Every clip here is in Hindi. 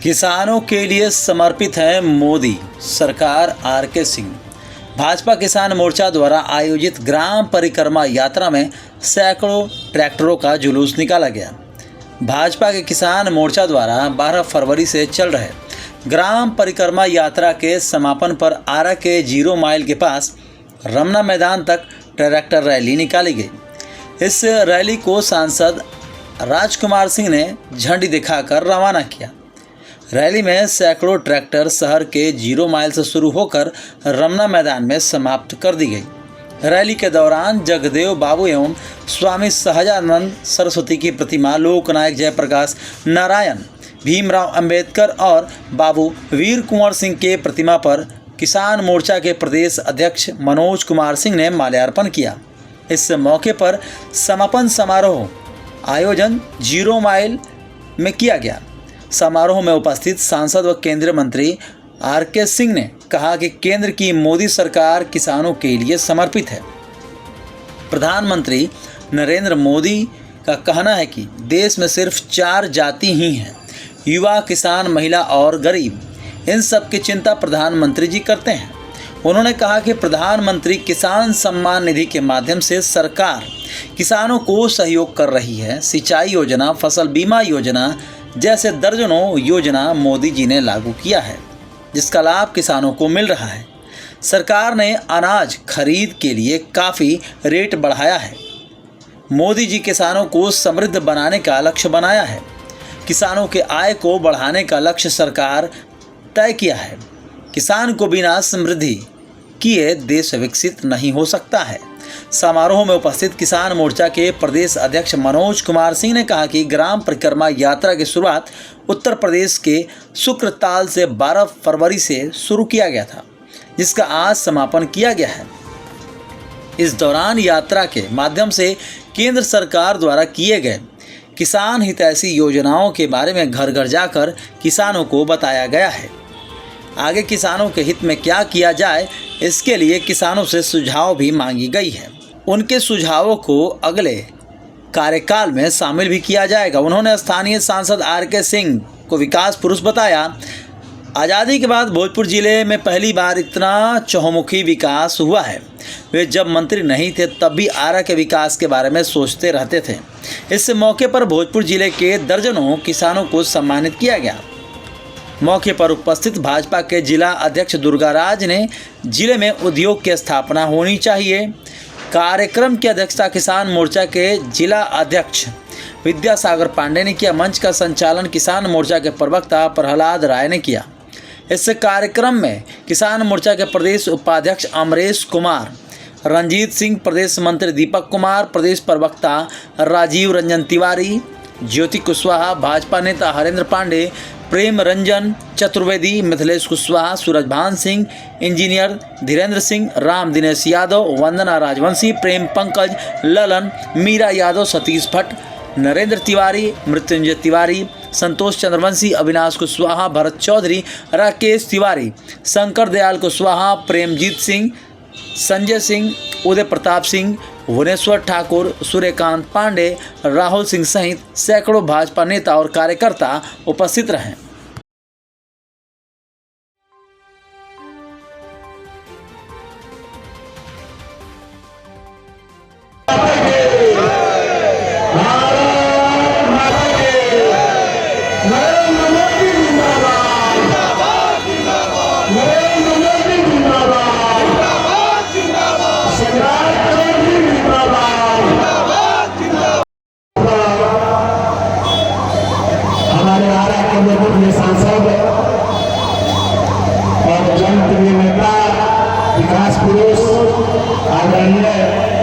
किसानों के लिए समर्पित है मोदी सरकार। आर.के. सिंह। भाजपा किसान मोर्चा द्वारा आयोजित ग्राम परिक्रमा यात्रा में सैकड़ों ट्रैक्टरों का जुलूस निकाला गया। भाजपा के किसान मोर्चा द्वारा 12 फरवरी से चल रहे ग्राम परिक्रमा यात्रा के समापन पर आरा के 0 माइल के पास रमना मैदान तक ट्रैक्टर रैली निकाली गई। इस रैली को सांसद राजकुमार सिंह ने झंडी दिखाकर रवाना किया। रैली में सैकड़ों ट्रैक्टर शहर के 0 माइल से शुरू होकर रमना मैदान में समाप्त कर दी गई। रैली के दौरान जगदेव बाबू एवं स्वामी सहजानंद सरस्वती की प्रतिमा, लोकनायक जयप्रकाश नारायण, भीमराव अंबेडकर और बाबू वीर कुंवर सिंह के प्रतिमा पर किसान मोर्चा के प्रदेश अध्यक्ष मनोज कुमार सिंह ने माल्यार्पण किया। इस मौके पर समापन समारोह आयोजन 0 माइल में किया गया। समारोह में उपस्थित सांसद व केंद्रीय मंत्री आर.के. सिंह ने कहा कि केंद्र की मोदी सरकार किसानों के लिए समर्पित है। प्रधानमंत्री नरेंद्र मोदी का कहना है कि देश में सिर्फ 4 जाति ही हैं, युवा, किसान, महिला और गरीब। इन सब की चिंता प्रधानमंत्री जी करते हैं। उन्होंने कहा कि प्रधानमंत्री किसान सम्मान निधि के माध्यम से सरकार किसानों को सहयोग कर रही है। सिंचाई योजना, फसल बीमा योजना जैसे दर्जनों योजना मोदी जी ने लागू किया है, जिसका लाभ किसानों को मिल रहा है। सरकार ने अनाज खरीद के लिए काफ़ी रेट बढ़ाया है। मोदी जी किसानों को समृद्ध बनाने का लक्ष्य बनाया है। किसानों के आय को बढ़ाने का लक्ष्य सरकार तय किया है। किसान को बिना समृद्धि किए देश विकसित नहीं हो सकता है। समारोह में उपस्थित किसान मोर्चा के प्रदेश अध्यक्ष मनोज कुमार सिंह ने कहा कि ग्राम परिक्रमा यात्रा की शुरुआत उत्तर प्रदेश के शुक्रताल से 12 फरवरी से शुरू किया गया था, जिसका आज समापन किया गया है। इस दौरान यात्रा के माध्यम से केंद्र सरकार द्वारा किए गए किसान हितैषी योजनाओं के बारे में घर घर जाकर किसानों को बताया गया है। आगे किसानों के हित में क्या किया जाए, इसके लिए किसानों से सुझाव भी मांगी गई है। उनके सुझावों को अगले कार्यकाल में शामिल भी किया जाएगा। उन्होंने स्थानीय सांसद आर.के. सिंह को विकास पुरुष बताया। आज़ादी के बाद भोजपुर जिले में पहली बार इतना चहुमुखी विकास हुआ है। वे जब मंत्री नहीं थे तब भी आरा के विकास के बारे में सोचते रहते थे। इस मौके पर भोजपुर जिले के दर्जनों किसानों को सम्मानित किया गया। मौके पर उपस्थित भाजपा के जिला अध्यक्ष दुर्गाराज ने जिले में उद्योग की स्थापना होनी चाहिए। कार्यक्रम की अध्यक्षता किसान मोर्चा के जिला अध्यक्ष विद्यासागर पांडे ने किया। मंच का संचालन किसान मोर्चा के प्रवक्ता प्रहलाद राय ने किया। इस कार्यक्रम में किसान मोर्चा के प्रदेश उपाध्यक्ष अमरेश कुमार, रंजीत सिंह, प्रदेश मंत्री दीपक कुमार, प्रदेश प्रवक्ता राजीव रंजन तिवारी, ज्योति कुशवाहा, भाजपा नेता हरेंद्र पांडे, प्रेम रंजन चतुर्वेदी, मिथिलेश कुशवाहा, सूरजभान सिंह, इंजीनियर धीरेन्द्र सिंह, राम दिनेश यादव, वंदना राजवंशी, प्रेम पंकज, ललन, मीरा यादव, सतीश भट्ट, नरेंद्र तिवारी, मृत्युंजय तिवारी, संतोष चंद्रवंशी, अविनाश कुशवाहा, भरत चौधरी, राकेश तिवारी, शंकर दयाल कुशवाहा, प्रेमजीत सिंह, संजय सिंह, उदय प्रताप सिंह, भुवनेश्वर ठाकुर, सूर्यकांत पांडे, राहुल सिंह सहित सैकड़ों भाजपा नेता और कार्यकर्ता उपस्थित रहे। सांसद और जनप्रिय नेता विकास पुरुष आदरणीय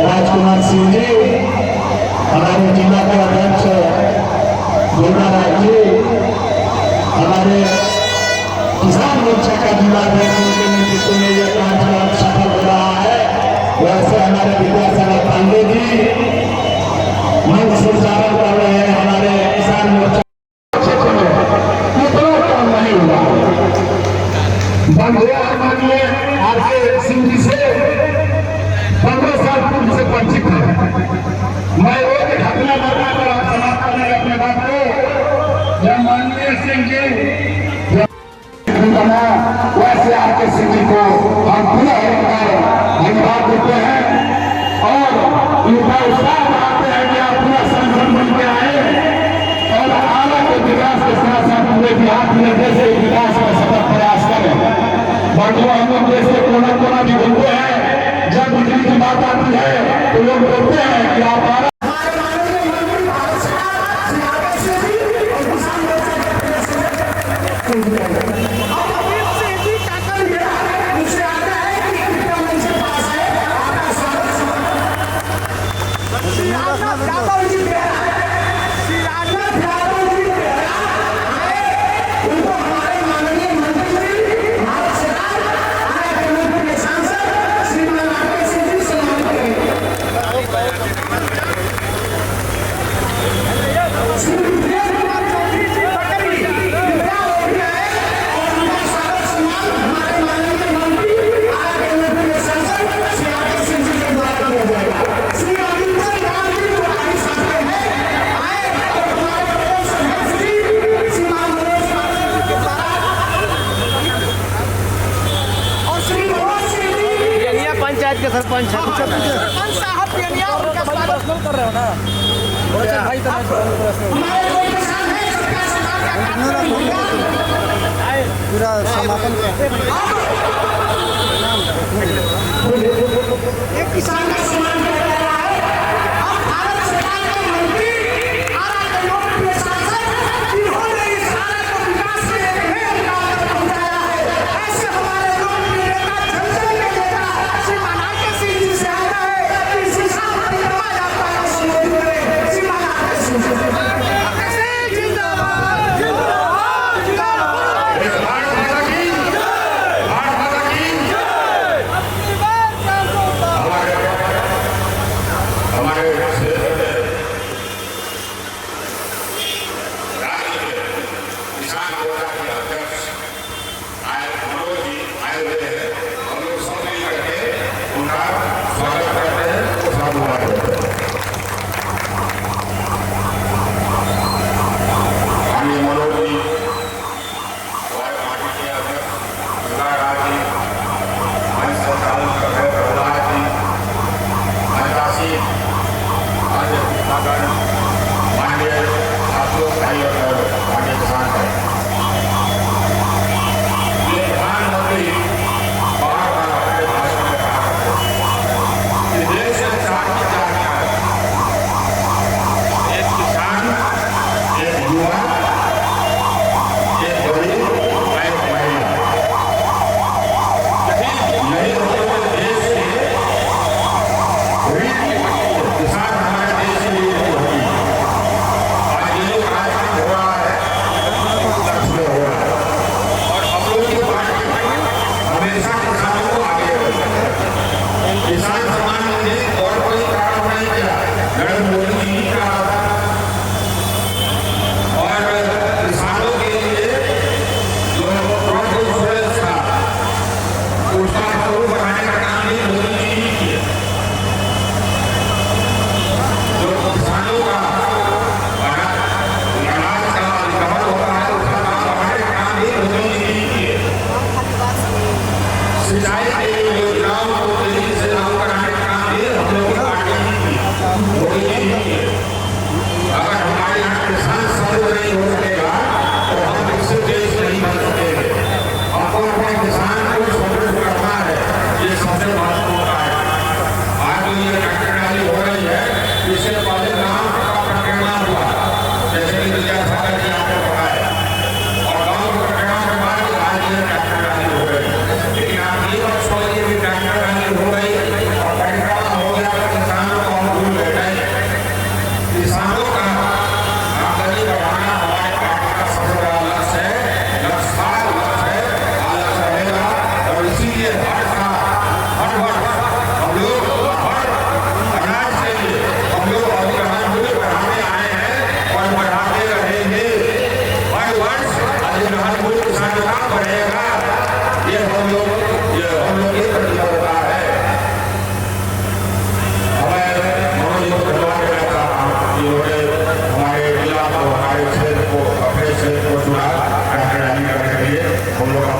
राजकुमार सिंह जी, हमारे जिला के अध्यक्ष दुर्गाराज जी, हमारे किसान मोर्चा का जिला अध्यक्ष के नेतृत्व में यह कार्यक्रम सफल हो रहा है। वैसे हमारे विद्यासागर पांडे जी मंच संचालन कर रहे हैं। हमारे किसान मोर्चा माननीय आर.के. सिंह जी से 15 साल पूर्व से परिचित है। मैं एक घटना बताकर समाप्त करने अपने बात को। जब माननीय सिंह जी नहीं बना, वैसे आर के सिंह जी को हम पुनः धन्यवाद देते हैं और इनका उत्साह बढ़ाते हैं कि आप पूरा संगठन बन के आए और आगे के विकास के साथ साथ पूरे बिहार में देश के विकास का सतत प्रयास करें। बाकी हम लोग देश के कोना कोना भी घूमते हैं, जब बिजली की बात आती है तो लोग बोलते हैं कि आप पंचायत के सरपंच साहब पर्सनल कर रहे हो ना भाई पूरा समापन एक किसान का सम्मान किया जा रहा है। अब भारत सरकार के मंत्री आरा के लोकप्रिय सांसद इन्होंने इस भारत को विकास के एक नए मुकाम तक पहुंचाया है। ऐसे हमारे लोकप्रिय नेता झंझन के नेता श्रीमान आर के सिंह जी से आता है कि शिक्षा परिक्रमा यात्रा का संबोधित करें। श्रीमान आर के सिंह जी हम लोग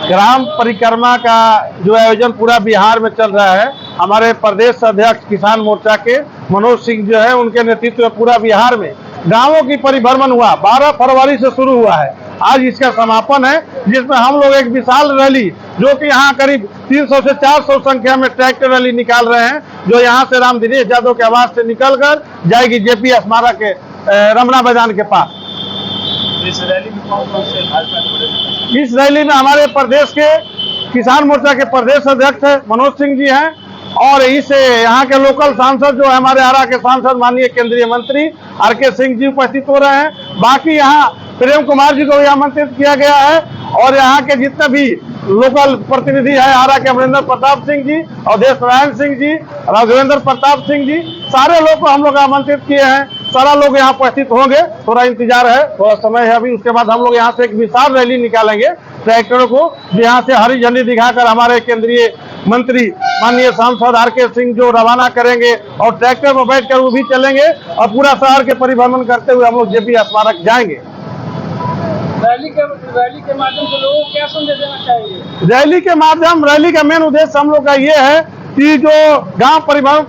ग्राम परिक्रमा का जो आयोजन पूरा बिहार में चल रहा है, हमारे प्रदेश अध्यक्ष किसान मोर्चा के मनोज सिंह जो है, उनके नेतृत्व में पूरा बिहार में गांवों की परिभ्रमण हुआ। 12 फरवरी से शुरू हुआ है, आज इसका समापन है, जिसमें हम लोग एक विशाल रैली, जो कि यहाँ करीब 300 से 400 संख्या में ट्रैक्टर रैली निकाल रहे हैं, जो यहाँ से राम दिनेश यादव के आवास से निकलकर जाएगी जेपी स्मारक के रमना मैदान के पास। इस रैली में कौन कौन से भाजपा इस रैली में हमारे प्रदेश के किसान मोर्चा के प्रदेश अध्यक्ष मनोज सिंह जी हैं, और इस यहाँ के लोकल सांसद जो है हमारे आरा के सांसद माननीय केंद्रीय मंत्री आर.के. सिंह जी उपस्थित हो रहे हैं। बाकी यहाँ प्रेम कुमार जी को भी आमंत्रित किया गया है, और यहाँ के जितने भी लोकल प्रतिनिधि है, आरा के अमरिंदर प्रताप सिंह जी, अवधेश नारायण सिंह जी, राघवेंद्र प्रताप सिंह जी, सारे लोग को हम लोग आमंत्रित किए हैं। सारा लोग यहाँ उपस्थित होंगे, थोड़ा इंतजार है, थोड़ा समय है अभी। उसके बाद हम लोग यहाँ से एक विशाल रैली निकालेंगे ट्रैक्टरों को, यहाँ से हरी झंडी दिखाकर हमारे केंद्रीय मंत्री माननीय सांसद आर.के. सिंह जो रवाना करेंगे, और ट्रैक्टर में बैठकर वो भी चलेंगे, और पूरा शहर के परिभ्रमण करते हुए हम लोग जेपी स्मारक जाएंगे। रैली के माध्यम से लोगों को क्या संदेश देना चाहिए? रैली का मेन उद्देश्य हम लोग का ये है कि जो गांव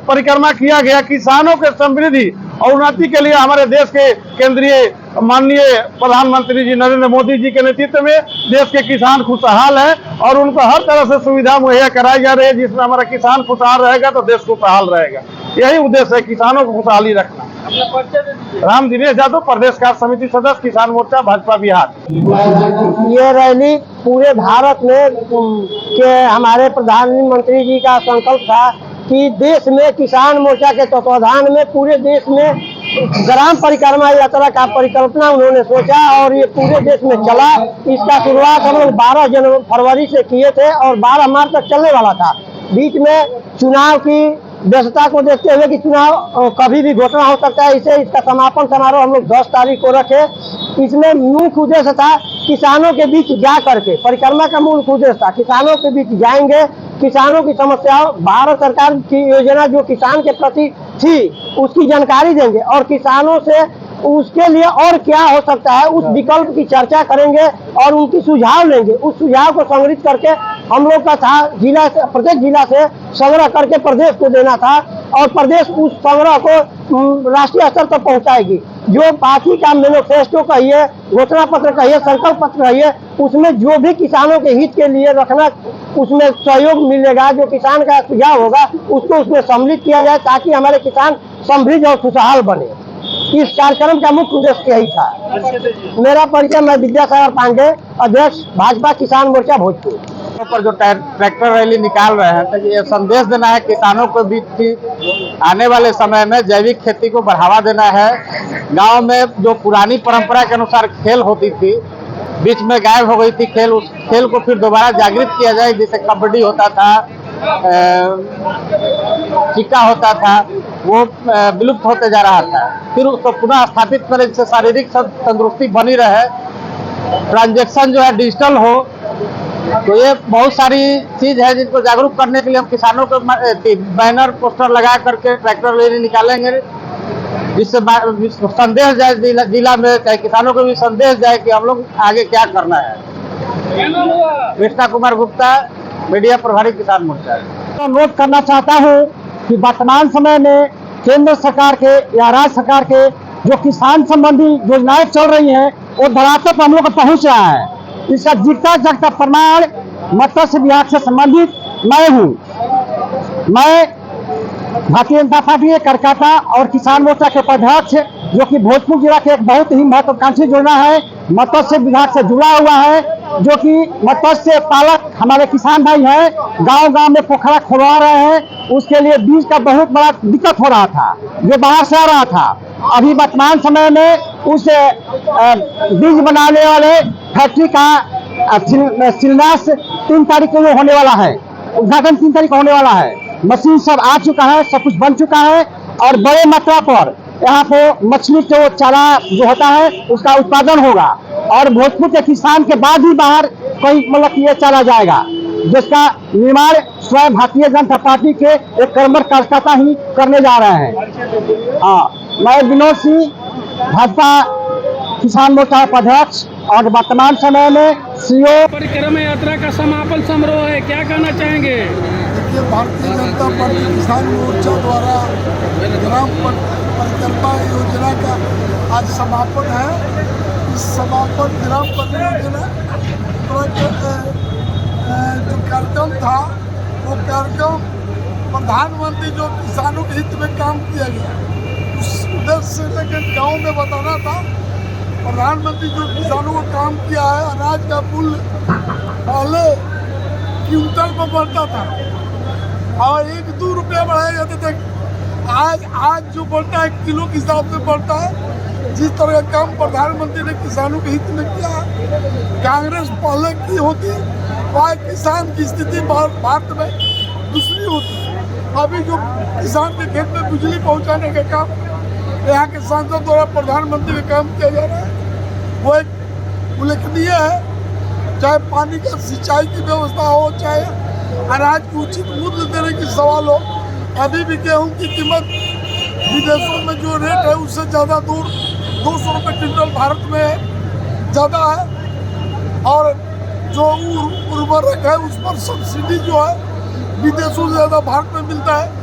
परिक्रमा किया गया, किसानों के समृद्धि और उन्नति के लिए हमारे देश के केंद्रीय माननीय प्रधानमंत्री जी नरेंद्र मोदी जी के नेतृत्व में देश के किसान खुशहाल है, और उनको हर तरह से सुविधा मुहैया कराई जा रही है। जिसमें हमारा किसान खुशहाल रहेगा तो देश खुशहाल रहेगा। यही उद्देश्य है, किसानों को खुशहाली रखना। अपना परिचय दे दीजिए। राम दिनेश यादव, प्रदेश कार्य समिति सदस्य, किसान मोर्चा, भाजपा बिहार। ये रैली पूरे भारत में के हमारे प्रधानमंत्री जी का संकल्प था कि देश में किसान मोर्चा के तत्वाधान में पूरे देश में ग्राम परिक्रमा यात्रा का परिकल्पना उन्होंने सोचा, और ये पूरे देश में चला। इसका शुरुआत हम लोग 12 फरवरी से किए थे, और 12 मार्च तक चलने वाला था। बीच में चुनाव की व्यस्तता को देखते हुए कि चुनाव कभी भी घोषणा हो सकता है, इसे इसका समापन समारोह हम लोग 10 तारीख को रखे। इसमें मुख्य उद्देश्य था किसानों के बीच जा करके, परिक्रमा का मुख्य उद्देश्य था किसानों के बीच जाएंगे, किसानों की समस्याओं, भारत सरकार की योजना जो किसान के प्रति थी उसकी जानकारी देंगे, और किसानों से उसके लिए और क्या हो सकता है उस विकल्प की चर्चा करेंगे, और उनकी सुझाव लेंगे। उस सुझाव को संग्रहित करके हम लोग का था जिला से, प्रत्येक जिला से संग्रह करके प्रदेश को देना था, और प्रदेश उस संग्रह को राष्ट्रीय स्तर तक पहुंचाएगी। जो पार्टी का मैनिफेस्टो कहिए, घोषणा पत्र कहिए, संकल्प पत्र कहिए, उसमें जो भी किसानों के हित के लिए रखना, उसमें सहयोग मिलेगा। जो किसान का सुझाव होगा उसको उसमें सम्मिलित किया जाए, ताकि हमारे किसान समृद्ध और खुशहाल बने। इस कार्यक्रम का मुख्य उद्देश्य यही था। मेरा परिचय, मैं विद्यासागर पांडे, अध्यक्ष भाजपा किसान मोर्चा भोजपुर। पर जो ट्रैक्टर रैली निकाल रहे हैं, तो ये संदेश देना है किसानों को भी कि आने वाले समय में जैविक खेती को बढ़ावा देना है। गांव में जो पुरानी परंपरा के अनुसार खेल होती थी, बीच में गायब हो गई थी खेल, उस खेल को फिर दोबारा जागृत किया जाए। जैसे कबड्डी होता था, चिक्का होता था, वो विलुप्त होते जा रहा था। फिर उसको पुनः स्थापित करें, जिससे शारीरिक तंदुरुस्ती बनी रहे, ट्रांजैक्शन जो है डिजिटल हो। तो ये बहुत सारी चीज है जिनको जागरूक करने के लिए हम किसानों को बैनर पोस्टर लगा करके ट्रैक्टर रैली निकालेंगे, जिससे संदेश जाए जिला में, चाहे किसानों को भी संदेश जाए कि हम लोग आगे क्या करना है। कृष्णा कुमार गुप्ता, मीडिया प्रभारी, किसान मोर्चा। अनुरोध करना चाहता हूँ कि वर्तमान समय में केंद्र सरकार के या राज्य सरकार के जो किसान संबंधी योजनाएं चल रही हैं, वो धरातल पर हम लोग को पहुँच रहा है। इसका जीता जागता प्रमाण मत्स्य विभाग से संबंधित मैं हूँ। मैं भारतीय जनता पार्टी के करकाता और किसान मोर्चा के उपाध्यक्ष, जो कि भोजपुर जिला के एक बहुत ही महत्वाकांक्षी योजना है, मत्स्य विभाग से जुड़ा हुआ है, जो कि मत्स्य पालक हमारे किसान भाई हैं, गांव-गांव में पोखरा खुलवा रहे हैं। उसके लिए बीज का बहुत बड़ा दिक्कत हो रहा था, जो बाहर से आ रहा था। अभी वर्तमान समय में उस बीज बनाने वाले फैक्ट्री का शिलान्यास 3 तारीख को होने वाला है, उद्घाटन 3 तारीख को होने वाला है। मशीन सब आ चुका है, सब कुछ बन चुका है और बड़े मात्रा पर यहाँ पे मछली जो चारा जो होता है उसका उत्पादन होगा और भोजपुर के किसान के बाद ही बाहर कोई मतलब ये चारा जाएगा, जिसका निर्माण स्वयं भारतीय जनता पार्टी के एक कर्मठ कार्यकर्ता ही करने जा रहे हैं। हाँ, मैं विनोद सिंह, भाजपा किसान मोर्चा उपाध्यक्ष और वर्तमान समय में सीओ। परिक्रमा यात्रा का समापन समारोह है, क्या कहना चाहेंगे? देखिए, भारतीय जनता पार्टी किसान मोर्चा द्वारा ग्राम परिक्रमा योजना का आज समापन है। इस समापन ग्राम परियोजना जो कार्यक्रम था, वो कार्यक्रम प्रधानमंत्री जो किसानों के हित में काम किया गया, उस उद्देश्य से लेकर गाँव में बताना था। प्रधानमंत्री जो किसानों को काम किया है, अनाज का मूल्य पहले क्विंटल पर बढ़ता था और 1-2 रुपया बढ़ाए जाते थे, आज जो बढ़ता है किलो के हिसाब से बढ़ता है। जिस तरह का काम प्रधानमंत्री ने किसानों के हित में किया, कांग्रेस पहले की होती वह किसान की स्थिति भारत में दूसरी होती। अभी जो किसान के खेत में बिजली पहुंचाने का काम यहाँ के सांसद द्वारा प्रधानमंत्री का काम किया जा रहा है, वो एक उल्लेखनीय है। चाहे पानी का सिंचाई की व्यवस्था हो, चाहे अनाज को उचित मूल्य देने की सवाल हो। अभी भी गेहूँ की कीमत विदेशों में जो रेट है उससे ज़्यादा दूर 200 रुपये क्विंटल भारत में ज़्यादा है और जो उर्वरक है उस पर सब्सिडी जो है विदेशों से ज़्यादा भारत में मिलता है।